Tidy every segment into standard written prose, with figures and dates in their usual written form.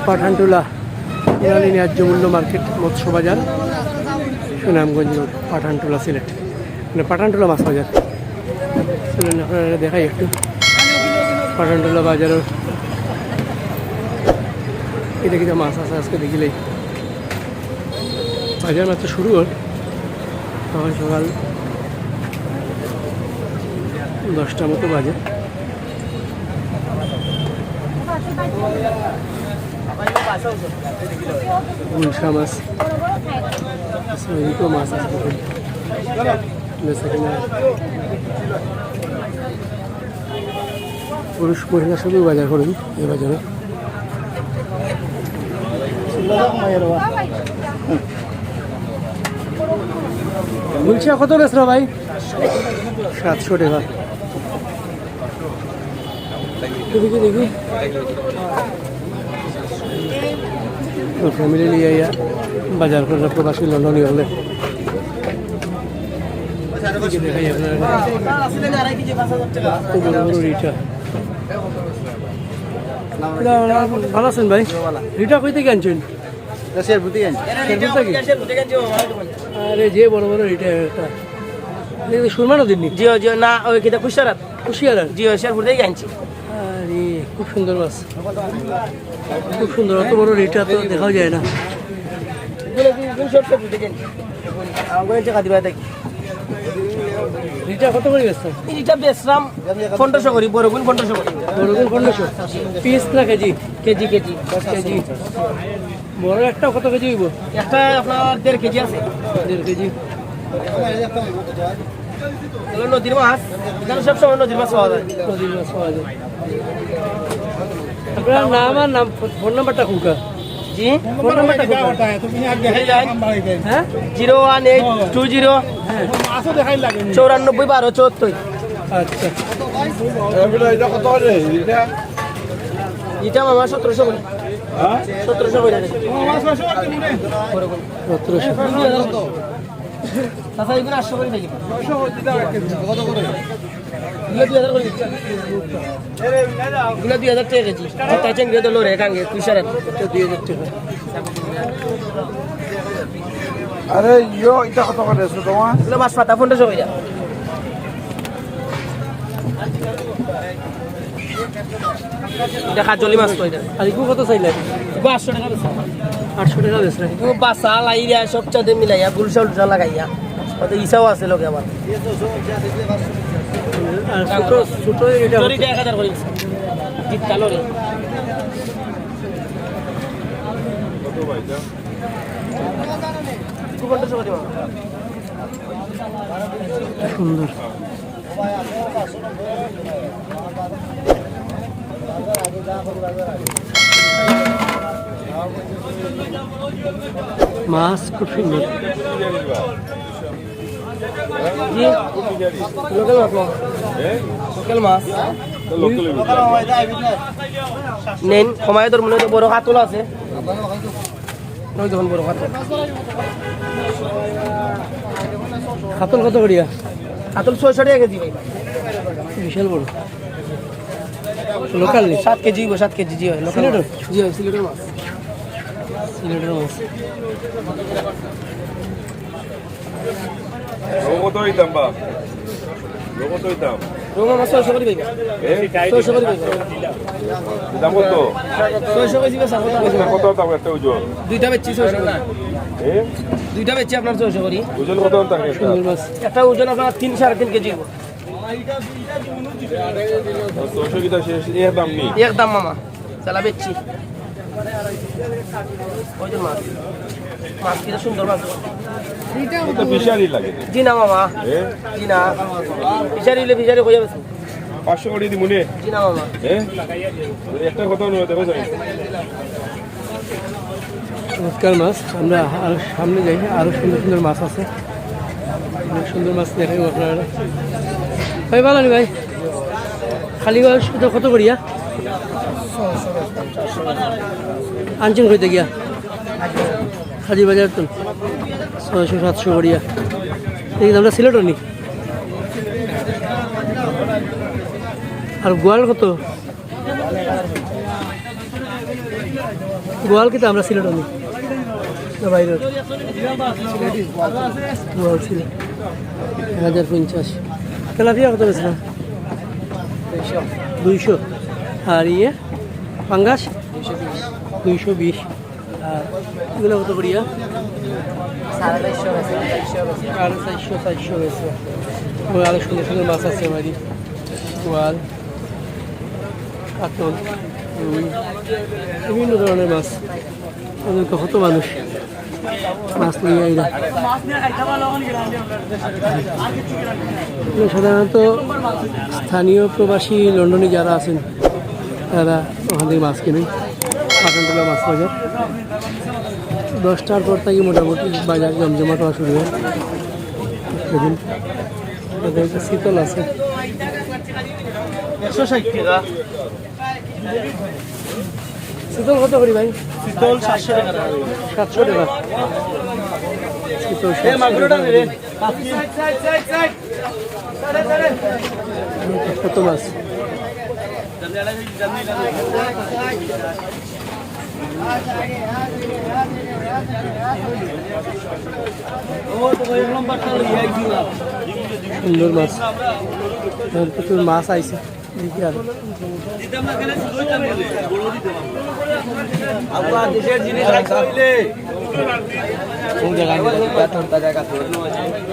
পাঠানটুলা ইরানি ন্যায্য মূল্য মার্কেট মৎস্য বাজার সুনামগঞ্জ রোড পাঠানটুলা সিলেট মানে পাঠানটুলা মাছ বাজার আপনারা দেখাই একটু পাঠানটুলা বাজারের এটা কিন্তু মাছ আছে আজকে দেখিলেই বাজার মাত্র শুরু হল সকাল সকাল 10টার মতো বাজে গুলশা মাছ এদিকেও মাছ আছে পুরুষ মহিলা সবই বাজার করুন এই বাজারে গুলশা কত বেচরা ভাই 700 টাকা দেখি দেখি ফ্যামিলি নিয়ে আইয়া বাজার করে প্রবাসী লন্ডনে হলে দেখাই আপনার ভালো আছেন ভাই রিটা কই থেকে আনছেন আরে যে বড় বড় রিটা সুরমানো দিননি জিও জিও না ওই কিটা কুশিয়ারাত কুশিয়ারাত জিও শেরপুর থেকে আনছি আরে খুব সুন্দর মাছ খুব সুন্দর অত বড় রিটা তো দেখাও যায় না রিটা কত করে বেচছেন এটা বেচলাম 1500 করি বড়গুন 1500 করি বড়গুন 1500 পিস না কেজি কেজি কেজি 10 কেজি বড় একটা কত কেজি হইব একটা আপনার 1.5 কেজি আছে 1.5 কেজি নদীর মাছ এখানে সবসময় নদীর মাছ পাওয়া যায় নদীর মাছ পাওয়া যায় আপনার নাম আর নাম ফোন নাম্বারটা খুঁকা জি ফোন নাম্বারটা খুঁকা হ্যাঁ 01820 94 12 74 আচ্ছা এটা মামা 1700 করে 1700 করে 1700 তাছাড়া এগুলো 800 করে নাকি এগুলো 2000 টাকা কেজি তাই চেঙ্গে তো লোরে কাঙ্গে কুশারাত 2000 টাকা আরে ইয়ো এটা কত করে আছে তোমার এগুলো মাছ পাতা 1500 করে এটা কাজলি মাছ তো এটা আর ইকু কত চাইলে 800 টাকা বেচা 800 টাকা বেচরা এগুলো বাসা লাইরা সবচাতে মিলাইয়া গুলশা উলশা লাগাইয়া ওতে ইসাও আছে লোকে আবার আর ছোট ছোট এটা লরিটা 1000 করে জিতটা লরি সুন্দর মাছ খুব সুন্দর জি লোকাল মাছ নেন সময় তোর মনে হয় বড় কাতল আছে ওই যখন বড় কাতল কাতল কত করিয়া কাতল 600 টাকা কেজি ভাই বিশাল বড় লোকাল 7 কেজি 7 কেজি জি হয় লোকাল সিলেটের জি হয় সিলেটের মাছ সিলেটের মাছ কতই দাম বা কতই দাম রোমা মাছ 600 করে দিবে 600 করে দিবে দাম কত 600 কেজি বেচা কত দাম একটা ওজন দুইটা বেচছি 600 করে এ দুইটা বেচছি আপনার 600 করে ওজন কত দাম একটা সুন্দর মাছ একটা ওজন আপনার 3-3.5 কেজি 600 কি শেষ এর দাম নেই একদম মামা চালা বেচছি ওই যে মাছ মাছ কি সুন্দর মাছ তো বিশালই লাগে জি না মামা জি না ফিশারি হয়ে যাবে 500 করে দি মনে জি না মামা একটা কত নয় দেখো যাই চমৎকার মাছ আমরা আর সামনে যাই আরো সুন্দর সুন্দর মাছ আছে অনেক সুন্দর মাছ দেখাই আপনারা ভাই ভালো নি ভাই খালি কত করিয়া আনছেন কইতে গিয়া হাজির বাজার তো 600-700 করিয়া এই দামটা সিলেটর নি আর গোয়াল কত গোয়াল কিন্তু আমরা সিলেট আমি না বাইরে গোয়াল ছিল 1050 তেলাপিয়া কত বেছে 200 আর ইয়ে পাঙ্গাস 220 আর এগুলো কত করিয়া 450 বেছে আরো সুন্দর সুন্দর মাছ আছে বাড়ি গোয়াল কাতল রুই বিভিন্ন ধরনের মাছ ওদেরকে কত মানুষ মাছ নিয়ে আইরা সাধারণত স্থানীয় প্রবাসী লন্ডনে যারা আছেন তারা ওখান থেকে মাছ কেনেন পাঠানটোলা মাছ বাজার 10টার পর থেকে মোটামুটি বাজার জমজমাট হওয়া শুরু হয় দেখুন একটা শীতল আছে 160 টাকা শীতল কত করি ভাই শীতল 700 টাকা 700 টাকা শীতল কত মাছ সুন্দর মাছ প্রচুর মাছ আইছে দেখি আর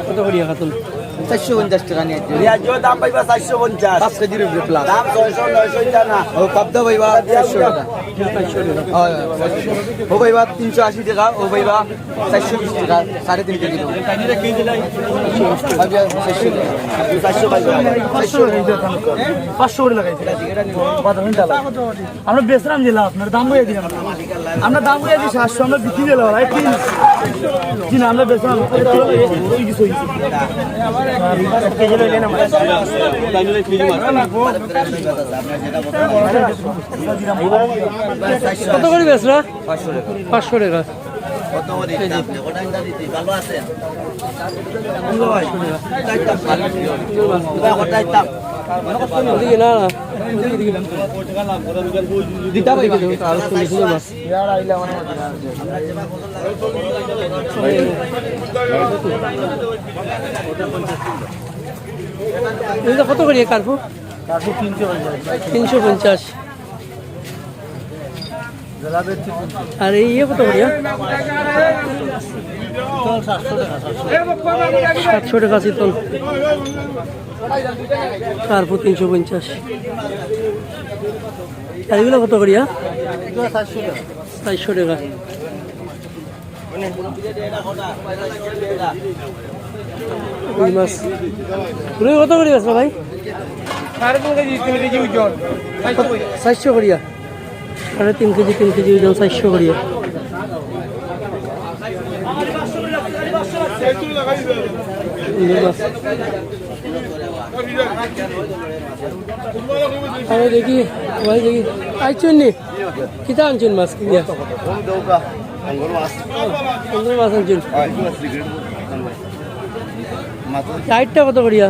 কত করিয়া খাতুন 450 টাকা নিয়ে দাম পাইবা 450 5 কেজির উপরে প্লাস দাম 600 900 টা না ও পাবদা পাইবা 400 টাকা ও পাইবা 380 টাকা ও পাইবা 420 টাকা 3.5 কেজি দাম কাইনে কেজি লাই 400 পাইবা 500 করে লাগাইছে আমরা বেচরাম দিলাম আপনার দাম বইয়ে দিলাম আমরা দাম বইয়ে দিই 700 আমরা বিক্রি দিলাম ভাই কি না আমরা বেচরাম ওই কিছু কেজি লইলেন আমরা কত করে বেচরা 500 টাকা কত করে দাম ওটা ইন্দা দিতে ভালো আছে ওদিকে না না দিতে পারি আর সুন্দর সুন্দর মাছ এটা কত করি কার্পু 350 আর এই ইয়ে কত করিয়া 700 টাকা শীতল কার্পু 350 আর এগুলো কত করিয়া 400 টাকা রুই মাছ রুই কত করি আছে ভাই 400 করিয়া 3.5 কেজি 3 কেজি ওজন 400 করিয়া আমি দেখি ভাই দেখি আইছুন নি কিতা আনছুন মাছ কিনিয়া সুন্দর মাছ আনছুন আইটটা কত করিয়া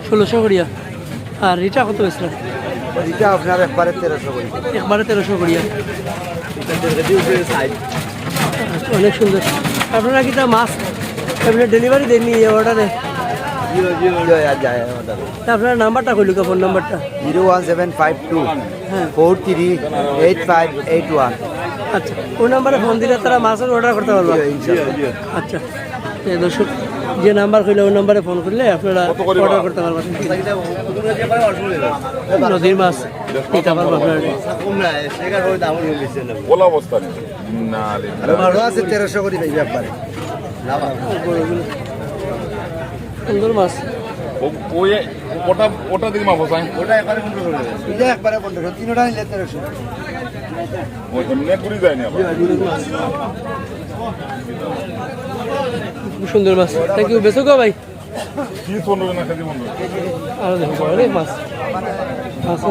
1600 করিয়া আর এটা কত হয়েছিল এটা আপনার একবারে 1300 করে একবারে 1300 করিয়া অনেক সুন্দর আপনারা কি তা মাছ আপনি ডেলিভারি দেননি অর্ডারে আপনার নাম্বারটা কইল ফোন নাম্বারটা 01752 হ্যাঁ 438581 আচ্ছা ওই নাম্বারে ফোন দিলে তারা মাছের অর্ডার করতে পারবে আচ্ছা দর্শক যে নাম্বার কইলে ওই নাম্বারে ফোন করলে আপনারা অর্ডার করতে পারবেন নদীর মাছ নিতে পারবেন আপনারা ভালো আছে 1300 করে পাইবে একবারে সুন্দর মাছ ওটা দিকে মাপ আছে ওটা একবারে 1500 করে এটা একবারে 1500 তিনটা নিলে 1300 ওই নেট পুরি যায় না খুব সুন্দর মাছ থ্যাংক ইউ বেসো গো ভাই কি 15 না কেজি 15 আর দেখো অনেক মাছ মাছ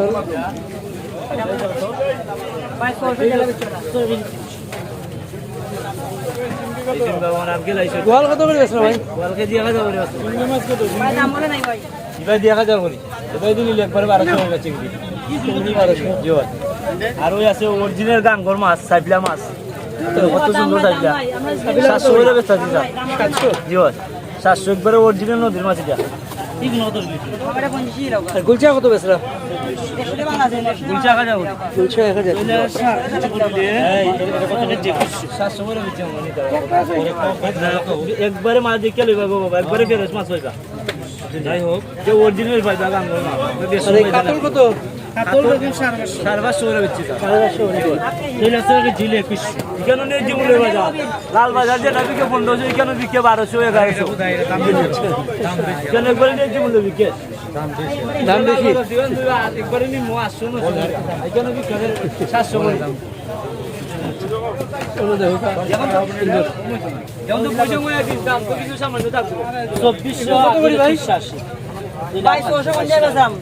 গোয়াল কত করে বেসো ভাই ওয়ালকে দিয়া যাবে রে মাছ কত ভাই দাম বলে নাই ভাই এবারে দিয়া যাবে বলি এবারে দিন একবারে 1200 টাকা চিংড়ি 1200 জি আর ওই আছে অরিজিনাল গাঙ্গর মাছ সাইফলা মাছ কত সুন্দর সাইফলা 700 করে বেচা দিছা 700 জি হয় 700 একবারে অরিজিনাল নদীর মাছ এটা ঠিক নদীর আর গুলচা কত বেচরা? গুলচা খা যাও গুলচা 1000। একবারে মাছ দেখে লইবা গো বাবা একবারে ফেরত মাছ হইবা যাই হোক যে অরিজিনাল পাইবা গাঙ্গর মাছ আর এই কাতল কত? লাল বাজার যেটা বিকে 1500 এখানে বিকে 1200 1100 একবারে ন্যায্য মূল্য বিকে দাম বেশি। একবারে নিম্ন 800 এখানে বিকে 700 করে দাম যেমন তো পয়সা মনে আছে দাম তো কিছু সামান্য থাকবে 2400 করি ভাই? 2250 বেচাম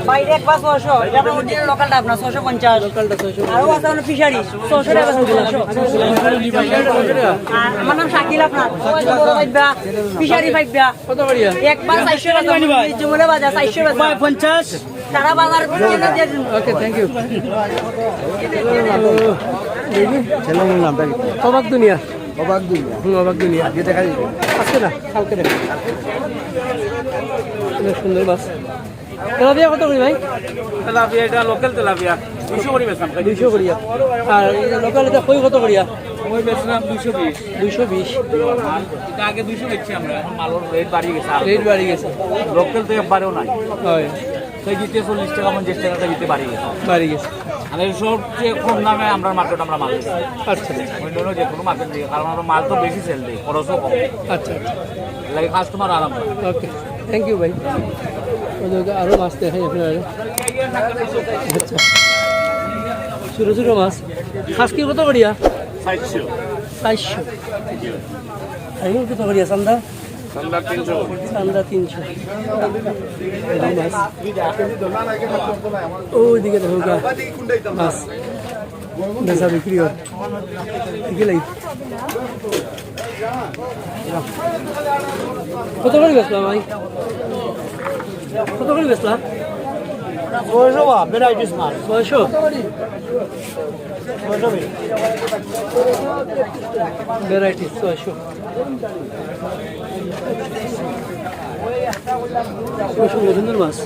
বাইরে এক পাঁচ 600 এটা আপনার অরিজিনাল লোকালটা আপনার 650 লোকালটা 600। আরো আছে আপনার ফিশারি 600 টাকা বেচাম 600 আমার নাম শাকিল আপনার ফিশারি পাইবা কত করিয়া? একবার 400 বেচাম জমলে বাজার 400 বেচাম 50 সারা বাজার কিনে দিয়ে দিন ওকে, থ্যাংক ইউ। চ্যানেলের নামটা কি? অবাক দুনিয়া। অবাক দুনিয়া। অবাক দুনিয়া আজকে দেখা যাবে। আজকে না, কালকে দেখা। অনেক সুন্দর মাছ। তেলাপিয়া কত করি ভাই? তেলাপিয়া এটা লোকাল তেলাপিয়া 200 করে বেচলাম 200 করিয়া। আর লোকাল এটা কই কত করিয়া? ওই বেচলাম 220 220। এটা আগে 200 বেচছি আমরা এখন মালের রেট বাড়িয়ে গেছে রেট বাড়ি গেছে। লোকাল তো একবারেও নাই হয়, সেই দিতে 40 টাকা 50 টাকা দিতে বাড়িয়ে গেছে বাড়ি গেছে। আর এই সবচেয়ে কম দামে আমরা মার্কেট আমরা মাল দিই আচ্ছা অন্য যে কোনো মার্কেট দিই কারণ আমরা মাল তো বেশি সেল দিই খরচও কম আচ্ছা আচ্ছা, লাগে কাস্টমার আরাম পায় ওকে, থ্যাংক ইউ ভাই। ওদেরকে আরও মাছ দেখাই আপনারা। আচ্ছা, ছোটো ছোটো মাছ। খাসকি কত করিয়া? 400। আর কত করিয়া চান্দা? চান্দা 300। মাছ ওইদিকে দেখো গা মাছ বেচা বিক্রি হয় দেখিলাই। কত করে বেচলাম ভাই? কত করে বেচলাম? 600 ভ্যারাইটিস মাল 600। ভ্যারাইটি 600। সুন্দর সুন্দর মাছ।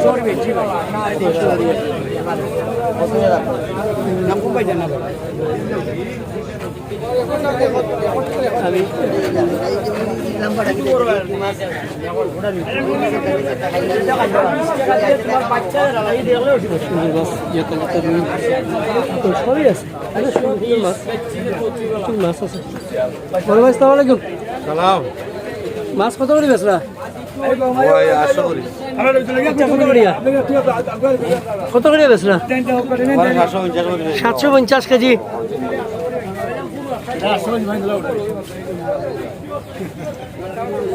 আমি সবই আছে, মাছ মাছ আছে। বড় ভাই আসসালামু আলাইকুম। মাছ কত করে বেচরা? কত করিয়া? কত করিয়া বেচরা? 750 কেজি।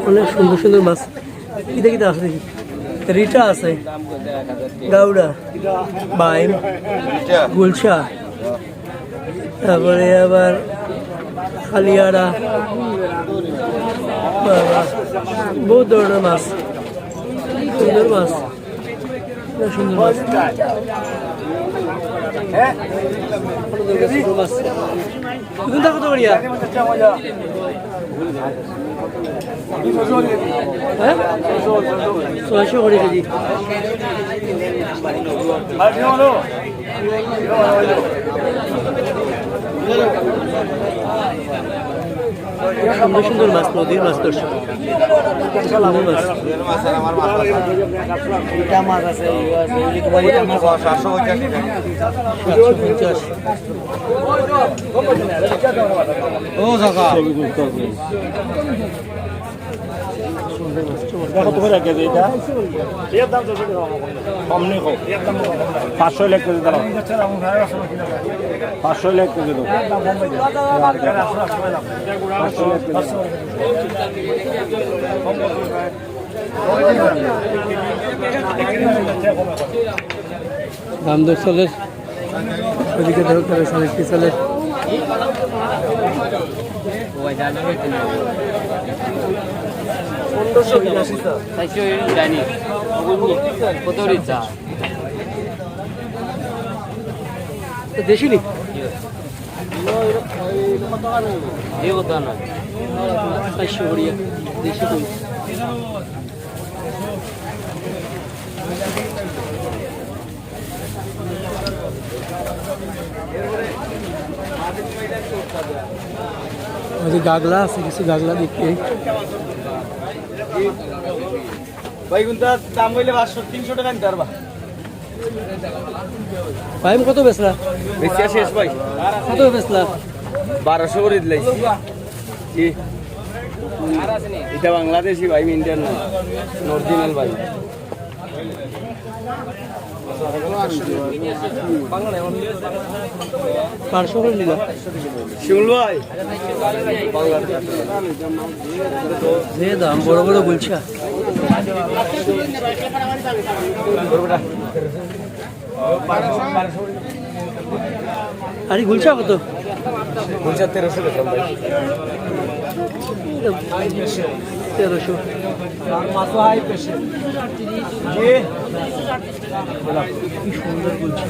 অনেক সুন্দর সুন্দর মাছ। কিতা কিতা আছে দেখি? রিটা আছে, গাউডা, বাইম, গুলশা, তারপরে আবার খালিয়ারা, বহুত ধরনের মাছ। সুন্দর মাছ, সুন্দর মাছ। মাছ কোনটা কত করিয়া? হ্যাঁ 600 করে কেজি। সুন্দর সুন্দর মাছ, নদীর মাছ। দর্শক সুন্দর মাছ। মাছ আছে, তোমার এটা মাছ 750। ও জায়গা কত করে কেজি এটা? কম নেই, 500 লাখ কেজি দাও, 500 লাখ কেজি দাও। দাম দর চলে, ওদিকে ধরো চলে, চলে দেশি নি চারশো করিয়া দেশি কই গাগলা আছে কিছু গাগলা দেখতে ভাই কিন্তু দাম হইলে 500-300 টাকা নিতে পারবা ভাই কত বেচলা বেশি শেষ ভাই কত বেচলা 1200 করে দিলাই কি এটা বাংলাদেশি ভাই ইন্ডিয়ান না অরিজিনাল ভাই পাঁচশো করে নিলা শিমুল ভাই যে দাম বড় বড় বলছা আরে গুলছা কত বলছে 1300 টাকা ভাই 1300 মাসো হাই পেশে জি কি সুন্দর গুলছা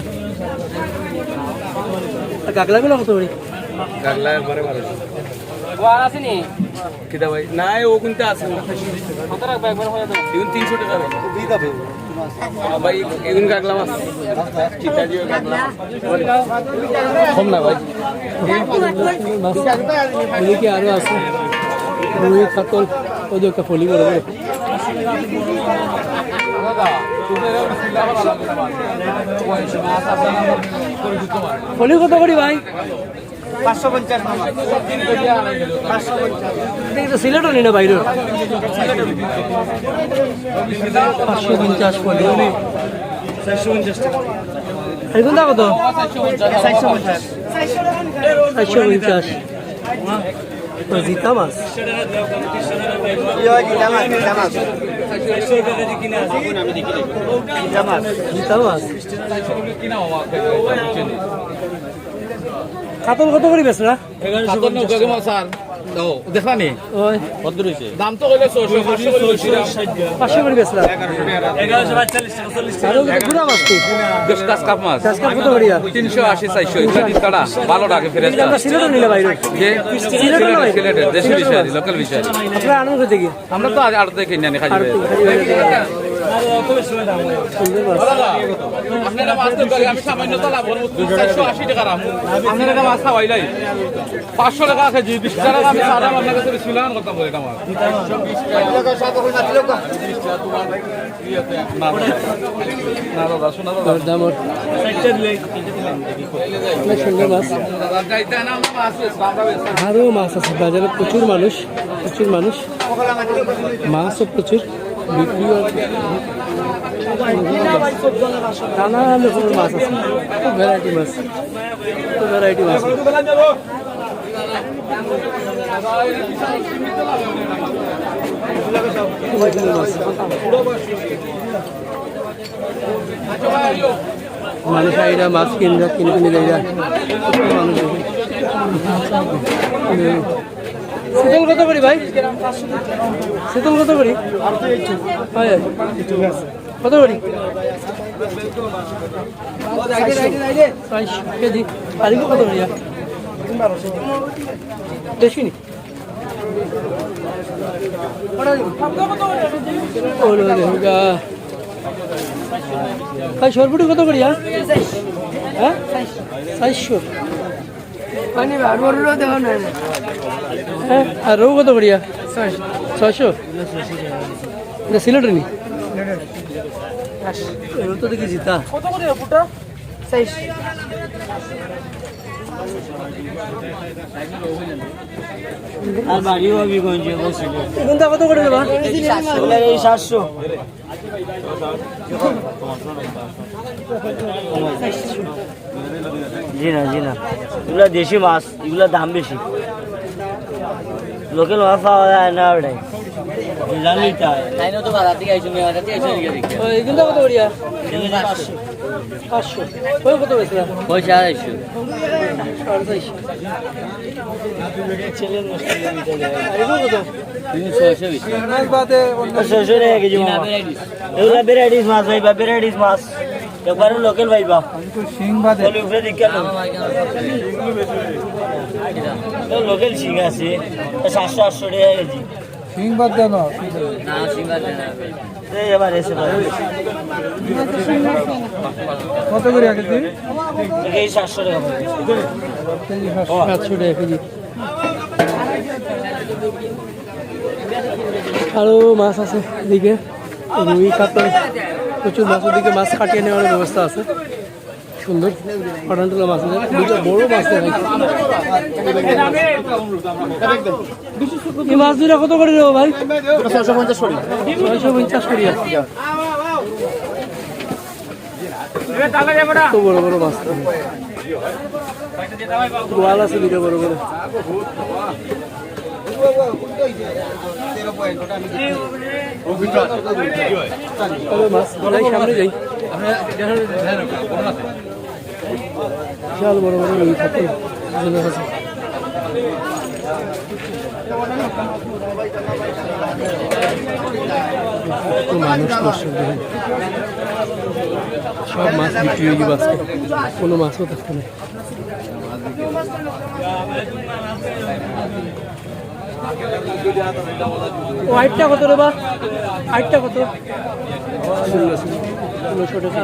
আর কাকলাগুলো কত করে গাগলা একবারে ভালো আর আসেনি কিটা ভাই না ও কিন্তু আছে কত রাখবে একবার হয়ে যাবে এখন 300 টাকা ভাই দিয়ে দাও ভাই এখন গাগলা মাছ কিটা দিও গাগলা কম না ভাই ফলি কি আরো আছে রুই কাতল ওই যে একটা ফলি বড় বড় ফলি কত করি ভাই 550 মামা এটা সিলেটও নি না বাইরে 550 ফলি 450 টাকা এখন দাও কত 450 450 জিতা মাছ জিতা মাছ কাতল কত করে বেচরা দেখলা নি ওই দাম তো কইলে 600 500 করে বেচরা 1140 আরো গুড়া মাছ তো বেশ কাজ কাপ মাছ কাজ কাপ কত করিয়া 380 400 এটা দিতাড়া ভালো লাগে ফেরে আমরা সিলেটও নিলে বাইরে যে সিলেটও না বাইরে সিলেটের দেশি বিষয় লোকাল বিষয় আপনারা আনন্দ করতে গিয়ে আমরা তো আর থেকে কিনে খাই আর তো সুন্দর মাছ আপনারা মাছ তো করি আমি সামান্য তো লাভ 480 টাকা রাম আপনারা মাছ খাওয়াইলাই 500 টাকা আছে 20 টাকা আমি সারা আপনার কাছে বিসমিল্লাহ করতাম বলে এটা মাছ না দাদা শোনা দাদা দাম অনেক সুন্দর মাছ আরও মাছ আছে বাজারে প্রচুর মানুষ মাছও প্রচুর বিক্রিও নানা রকমের মাছ আছে খুব ভ্যারাইটি মাছ মানুষ আইরা মাছ কিনে দেয় শীতল কত করি ভাই শীতল কত করি কত করি কেজি আর কত করি বেশি নি ভাই সরপুটি কত করি হ্যাঁ 400 হ্যাঁ আর রৌ কত করিয়া 600 এটা সিলেটের নি রৌ তো দেখি জিতা আর বাড়িও বিগঞ্জে বসছিল এখন তা কত করে দেবা 700 জি না এগুলা দেশি মাছ এগুলা দাম বেশি লোকাল মাছ পাওয়া যায় না ওটাই জানি তাই এগুলো কত করিয়া 500 ওই কত বেচলা পয়সা 250 ছেলের নষ্ট এগুলো কত 600 টাকা কেজি মাছ এগুলা ভ্যারাইটিস মাছ ভাইবা ভ্যারাইটিস মাছ একবারে লোকাল ভাইবা সিং বাদে বলি উপরে দিকে লোকাল শিং আছে 700-800 টাকা কেজি সিং বাদ দেন এই এবার এসে কত করে কেজি এই 700 টাকা 700 টাকা কেজি আরও মাছ আছে এদিকে রুই কাতল প্রচুর মাছ ওদিকে মাছ কাটিয়ে নেওয়ার ব্যবস্থা আছে সুন্দর পাঠানটোলা মাছ আছে দুটো বড় মাছ দেখাইছে এই মাছ দুটা কত করে দেবো ভাই 650 করে 650 করি কত বড় বড় মাছ গোয়াল আছে দুটো বড় বড় মাছ যাই সামনে যাই বিশাল বড় বড় রুই থাকে মানুষ দর্শক দেখেন সব মাছ বিক্রি হয়ে যাবে আজকে কোনো মাছও থাকতে না ও আটটা কত রে বা আটটা কত 1600 টাকা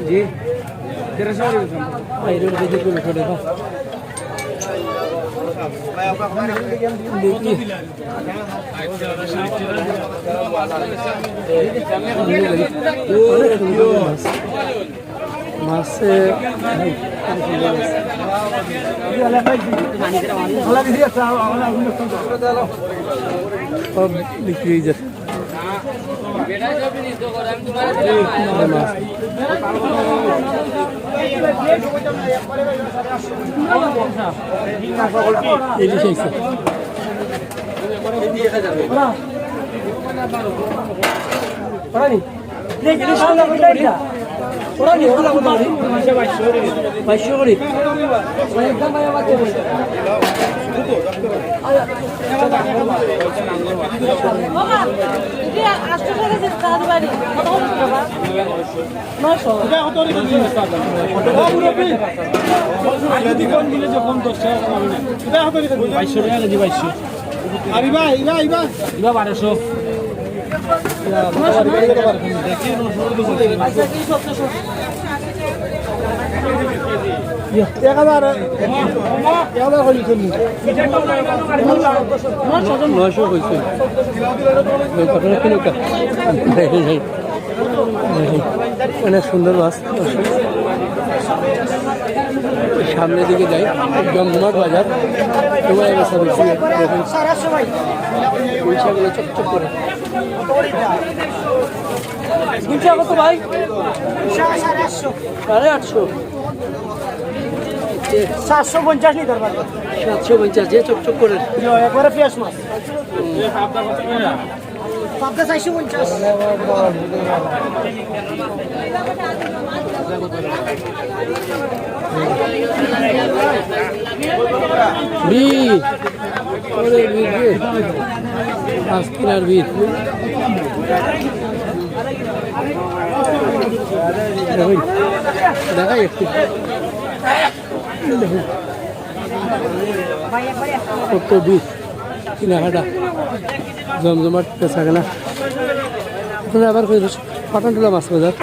জি 1300 এর মধ্যে 1600 টাকা দেখি মাছে সব বিক্রি হয়ে যাচ্ছে বাইশশো করি নয়শো হয়েছে অনেক সুন্দর মাছ সামনের দিকে যাই জমজমাট বাজার তোমার পয়সাগুলো চকচক করে কত ভাই 850 750 লিটার 750 যে চকচক করে একবারে ফ্রেশ মাছ পাবদা 450 বিট ওরে বিট পাঁচ কিলার বিট দেখাই একটু কত বিট কিনাহাটা জমজমাট পেঁচা কেনা এখন আবার পাঠানটোলা মাছ বাজার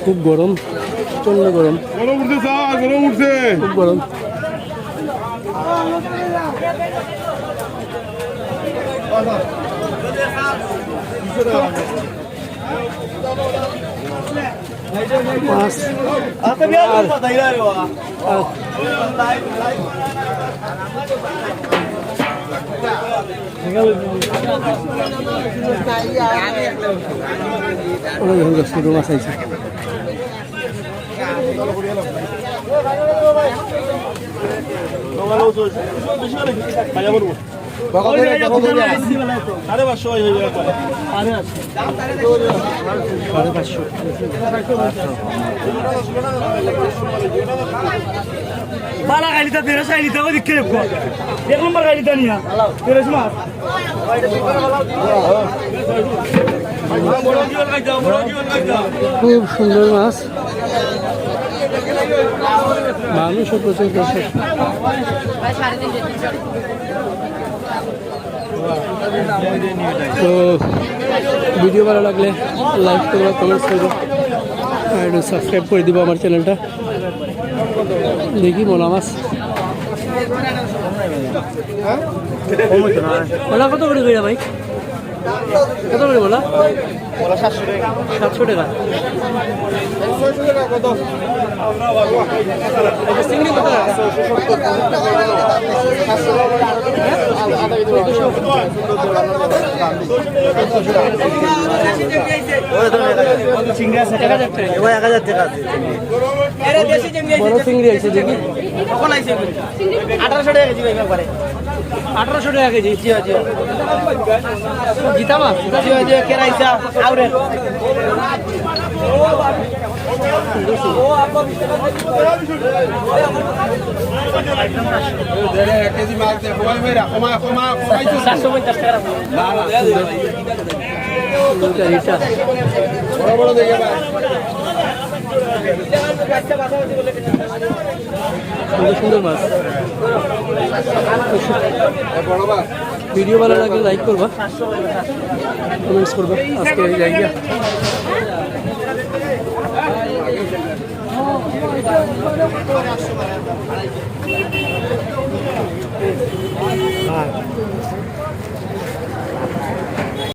খুব গরম প্রচন্ড গরম খুব গরম মাছ ছোট মাছ আইছে বালা গাড়িটা তেরো সাইলিতে ওই দিকে এক নম্বর গাড়িটা নিয়া তেরোশ মাছ খুব সুন্দর মাছ, মানুষও প্রচুর দর্শক। তো ভিডিও ভালো লাগলে লাইক করবো, কমেন্টস করবো, আর একটু সাবস্ক্রাইব করে দিব আমার চ্যানেলটা। দেখি মোলা মাছ মোলা কত করে গেড়া ভাই? কত করে মোলা? 700 টাকা। চিংড়ি কত টাকা? বড় চিংড়ি আছে দেখি 1800 টাকা কেজি ভাই করে 1800 টাকা কেজি। গীতা মাছ যে কেরাইছা আউরে কেজি মাছ দিয়ে কমাই মেরা কমাই 750 টাকা বড় বড় দেখে ভাই সুন্দর সুন্দর মাছ। বড় মাছ ভিডিও ভালো লাগলে লাইক করবা, কমেন্টস করবা। আজকে এই জায়গা